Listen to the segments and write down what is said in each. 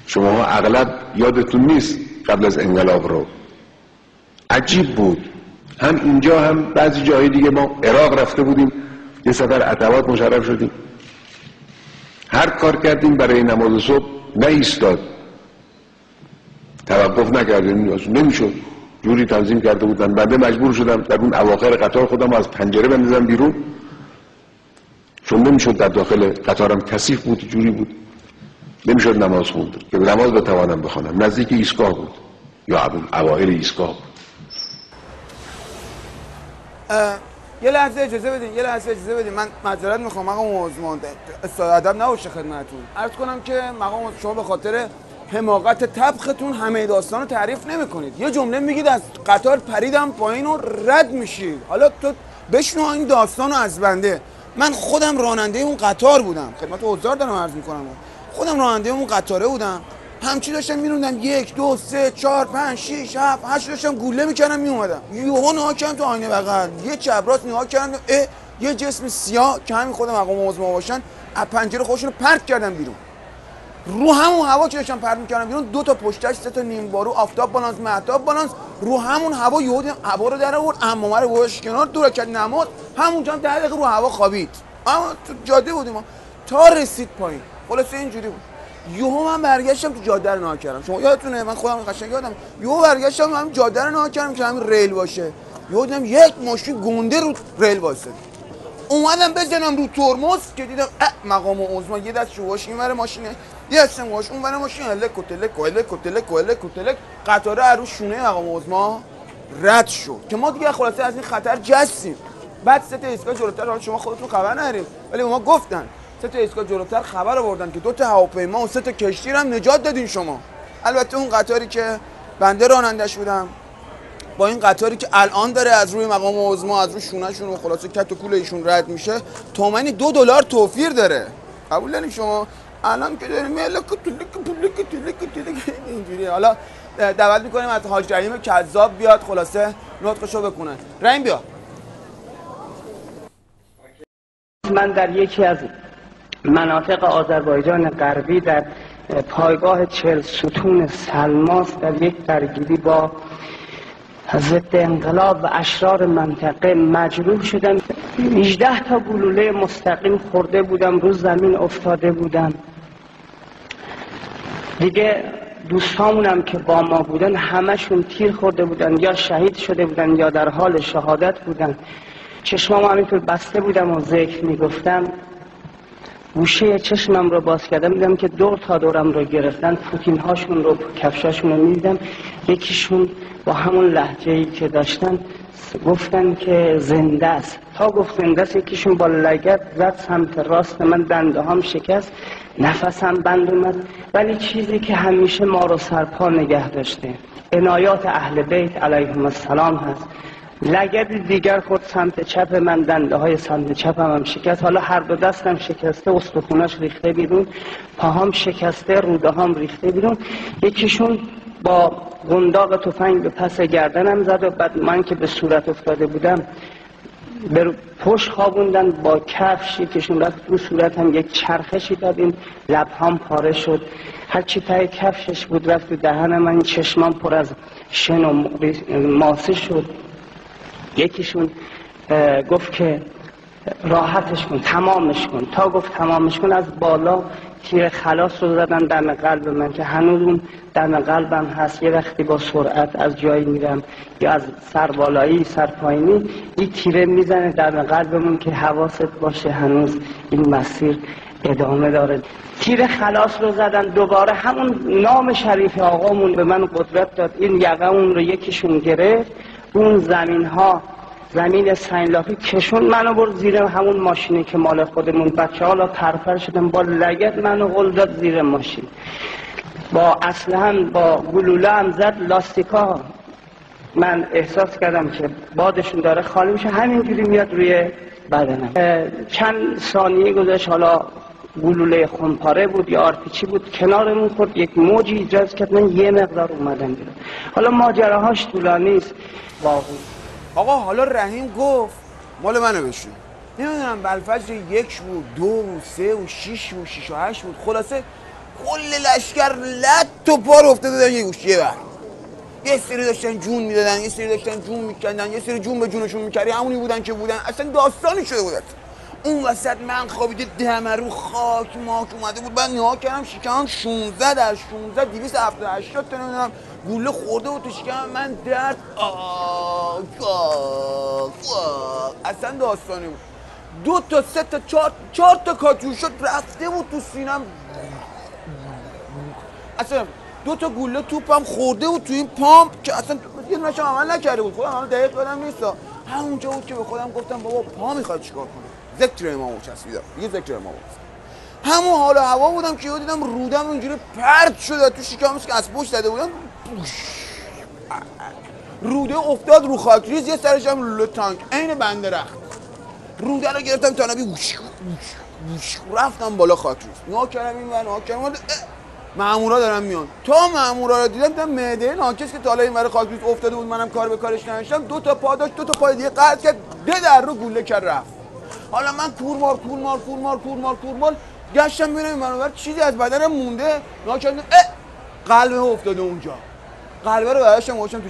شما اغلب یادتون نیست قبل از انقلاب رو. عجیب بود، هم اینجا هم بعضی جاهای دیگه. ما عراق رفته بودیم، یه سفر عتبات مشرف شدیم، هر کار کردیم برای نماز صبح نایستاد، توقف نکردیم، نمیشد، جوری تنظیم کرده بودن. بنده مجبور شدم در اون اواخر قطار خودم از پنجره بندازم بیرون، چون نمیشد در داخل قطارم کثیف بود، جوری بود نمیشد نماز خوند که نماز بتوانم بخوانم. نزدیک ایستگاه بود یا اوایل ایستگاه بود. یه لحظه اجازه بدین، من معذرت میخوام مقام عثمان، ادب نباشه خدمتتون. عرض کنم که مقام شما به خاطر حماقت طبختون همه داستان رو تعریف نمیکنید. یه جمله میگید از قطار پریدم پایین و رد میشید. حالا تو بشنو این داستان رو از بنده. من خودم راننده اون قطار بودم، خدمت حضار دارم عرض میکنم، خودم راننده اون قطاره بودم، همچی داشتم میروندم 1 2 3 4 5 6 7 8 داشتم گوله میکردم میومدم. یهو نگاه کردم تو آینه بغل، یه چپ راست نگاه کردم، یه جسم سیاه که همین خود مقام عثمان باشن از پنجره خودشونو پرت کردن بیرون. رو همون هوا که داشتم پرت میکردم بیرون، 2 تا پشتش، 3 تا نیم بارو، آفتاب بالانس، مهتاب بالانس، رو همون هوا یهو هوا رو در آورد، عمامه رو گذاشت کنار، دور کرد نماز، همونجا هم 10 دقیقه رو هوا خوابید. اما تو جاده بودیم تا رسید پایین. خلاصه اینجوری بود. یهو من برگشتم تو جاده رو نگاه کردم. شما یادتونه من خودم قشنگ یادم، یهو برگشتم همین جاده رو نگاه کردم که همین ریل باشه. یهو دیدم یک ماشین گنده رو ریل وایساده. اومدم بزنم رو ترمز که دیدم مقام عثمان یه دست شواش اینور ماشینه، یه دست شواش اونور ماشین، الک و تلک و الک و تلک و الک و تلک، قطاره رو شونه مقام عثمان رد شد که ما دیگه خلاصه از این خطر جستیم. بعد 3 تا ایستگاه جلوتر، حالا شما خودتون خبر ندارید ولی ما گفتن 3 تا ایستگاه جلوتر خبر آوردن که 2 تا هواپیما و 3 تا کشتی هم نجات دادین شما. البته اون قطاری که بنده رانندش بودم با این قطاری که الان داره از روی مقام عثمان از روی شونه‌شون و خلاصه کت و کول ایشون رد میشه، تومانی $2 توفیر داره. قبول دارین شما؟ الان که داریم اینجوری. حالا دعوت میکنیم از حاج رحیم کذاب بیاد خلاصه نطقشو بکنه. رحیم بیا. من در یکی از مناطق آذربایجان غربی در پایگاه 40 ستون سلماس در یک درگیری با ضد انقلاب و اشرار منطقه مجروح شدم. 18 تا گلوله مستقیم خورده بودم، رو زمین افتاده بودم. دیگه دوستامونم که با ما بودن همشون تیر خورده بودن، یا شهید شده بودن یا در حال شهادت بودن. چشمام همینطور بسته بودم و ذکر میگفتم. گوشه چشمم رو باز کردم، دیدم که دور تا دورم رو گرفتن، پوتین هاشون رو، کفشاشون رو میدیدم. یکیشون با همون لهجه‌ای که داشتن گفتن که زنده است. تا گفت زنده است یکیشون با لگد زد سمت راست من، دنده هم شکست، نفسم بند اومد. ولی چیزی که همیشه ما رو سرپا نگه داشته عنایات اهل بیت علیهم السلام هست. لگد دیگر خود سمت چپ من، دنده های سمت چپم هم شکست. حالا هر دو دستم شکسته، استخوناش ریخته بیرون، پاهام شکسته، روده هم ریخته بیرون. یکیشون با قنداق تفنگ به پس گردنم زد و بعد من که به صورت افتاده بودم به پشت خوابوندن با کفش، یکیشون رفت رو صورتم یک چرخشی داد، این لبهام پاره شد. هرچی تای کفشش بود رفت تو دهنم، من چشمام پر از شن و ماسه شد. یکیشون گفت که راحتش کن، تمامش کن. تا گفت تمامش کن از بالا تیر خلاص رو زدن دم قلب من که هنوز اون دم قلبم هست. یه وقتی با سرعت از جایی میرم یا از سر بالایی سر پایینی این تیره میزنه دم قلبمون که حواست باشه هنوز این مسیر ادامه داره. تیر خلاص رو زدن دوباره، همون نام شریف آقامون به من قدرت داد. این یقه‌مون رو یکیشون گرفت، اون زمین سنگلاخی کشون منو برد زیر همون ماشینی که مال خودمون. بچه حالا پرپر شدن، با لگد منو غل داد زیر ماشین، با اسلحه با گلوله هم زد. لاستیکا من احساس کردم که بادشون داره خالی میشه، همینجوری میاد روی بدنم. چند ثانیه گذشت، حالا گلوله خونپاره بود یا آرپیچی بود کنارمون خورد، یک موجی ایجاد کرد، من یه مقدار اومدم بیرون. حالا ماجراهاش طولانی است واقعا. آقا حالا رحیم گفت مال منو بشون، نمیدونم بلفجر 1 بود 2 بود 3 بود 6 بود 6 و 8 بود، خلاصه کل لشکر لط و پار افتاده بودن یه گوشیه بر. یه سری داشتن جون میدادن، یه سری داشتن جون میکندن، یه سری جون به جونشون میکردی، همونی بودن که بودن، اصلا داستانی شده بودن. اون وسط من خوابیده دم رو خاک ماک اومده بود. بعد نها کردم شکمم 16 در 16 278 تا نمیدونم گوله خورده بود تو شکمم من. درد اصلا داستانی بود. 2 تا 3 تا 4 تا کاتوشا رفته بود تو سینم. اصلا 2 تا گوله توپم خورده بود تو این پام که اصلا یه نشم عمل نکرده بود. خودم الان دقیق یادم نیست. همونجا بود که به خودم گفتم بابا پا میخواد چیکار کنه. ذکر امامو چسبیدم. یه ذکر امامو. همون حال و هوا بودم که دیدم رودم اینجوری پرت شده تو شکمش که از پشت زده بودم. روده افتاد رو خاک ریز، یه سرش هم لوله تانک عین بنده رخت. روده رو گرفتم تنابی رفتم بالا خاک ریز. نها کردم این ور نها کردم مامورا دارن میان. تا مامورا رو دیدم معده ناکس که تا حالا این ور خاک ریز افتاده بود، منم کار به کارش نداشتم. 2 تا پا داشت، 2 تا پای دیگه قطع کرد، در رو گوله کرد رفت. حالا من کورمال گشتم ببینم این منور چیزی از بدنم مونده. نها کردم قلبم افتاده اونجا. قلبه رو برداشتم گذاشتم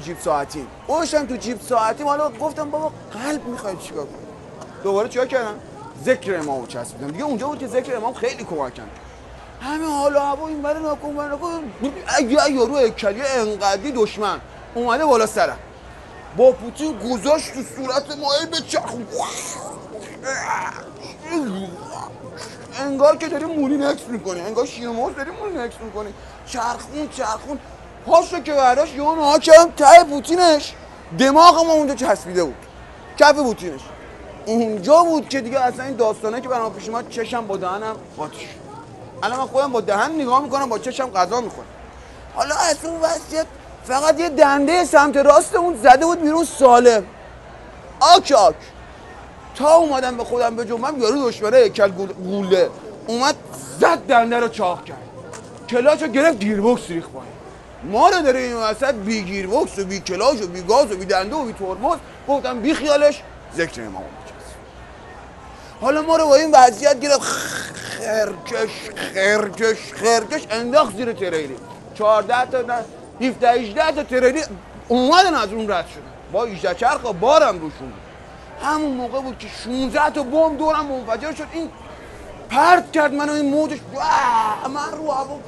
تو جیب ساعتیم. حالا گفتم بابا قلب میخواد چیکار کنم؟ دوباره چیکار کردم؟ ذکر امامو چسبیدم. دیگه اونجا بود که ذکر امام خیلی کمک کرد. همه حالا هوا این برای ناکن اگه یارو هیکلی انقدی دشمن اومده بالا سرم با پوتین گذاشت تو صورت ما به چرخون، انگار که داری مونی نکس میکنی، انگار شیرموز داری مونی نکس میکنی. چرخون پاشو که برداشت یه نها کردم ته پوتینش. دماغم اونجا چسبیده بود کف پوتینش. اونجا بود که دیگه اصلا این داستانه که برام پیش اومد چشم با دهنم قاطی شد. الان من خودم با دهن نگاه میکنم، با چشم غذا میخورم. حالا از اون وضعیت فقط یه دنده سمت راست اون زده بود بیرون سالم. آک تا اومدم به خودم بجنبم یارو دشمنه هیکل گوله اومد زد دنده رو چاق کرد، کلاچو گرفت گیربکس ریخت پایین. ما رو داره این وسط بی گیربکس و بی کلاچ و بی گاز و بی دنده و بی ترمز. گفتم بی خیالش ذکر امام بچست. حالا ما رو با این وضعیت گرفت خرکش انداخت زیر تریلی. 14 تا 17-18 تا تریلی اومدن از اون رد شدن با 18 چرخ و بارم روشون بود. همون موقع بود که 16 تا بمب دورم منفجر شد. این پرت کرد منو، این موجش من رو هوا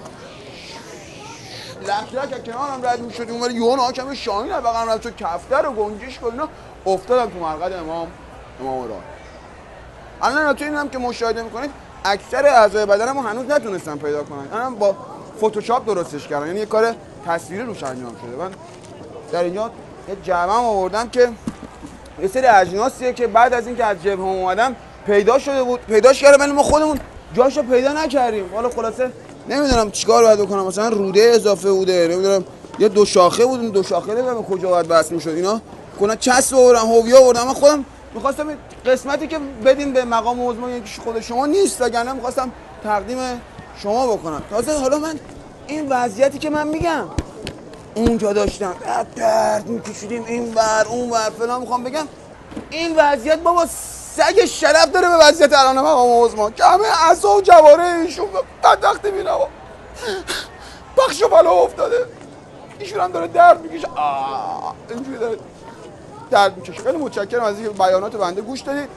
لک از کنارم رد میشد. اون ولی یهو حاکم شاهین از بغلم رد شد، کفتر و گنجشک و اینا افتادم تو مرقد امام راه. الان تو اینم که مشاهده میکنید اکثر اعضای بدنمو هنوز نتونستم پیدا کنن. الان با فتوشاپ درستش کردن، یعنی یه کار تصویری روش انجام شده. من در اینجا یه جعبه‌ام آوردم که یه سری اجناسیه که بعد از اینکه از جبهه اومدم پیدا شده بود، پیداش کردم ولی ما خودمون جاشو پیدا نکردیم. حالا خلاصه نمیدونم چیکار باید بکنم. مثلا روده اضافه بوده، نمیدونم یه 2 شاخه بود، این 2 شاخه نمیدونم کجا باید بس میشد. اینا کلا چسب آوردم، هویه آوردم. من خودم می‌خواستم قسمتی که بدین به مقام عظما یعنی خود شما نیست، وگرنه می‌خواستم تقدیم شما بکنم. تازه حالا من این وضعیتی که من میگم اونجا داشتم درد میکشیدیم این ور اون ور فلان. میخوام بگم این وضعیت بابا سگ شرف داره به وضعیت الان مقام عظما که همه عصا و جواره ایشون بدبخت میبینم بخش بالا افتاده، ایشون هم داره درد میکشه اینجوری داره درد میکشه. خیلی متشکرم از اینکه بیانات بنده گوش دادید.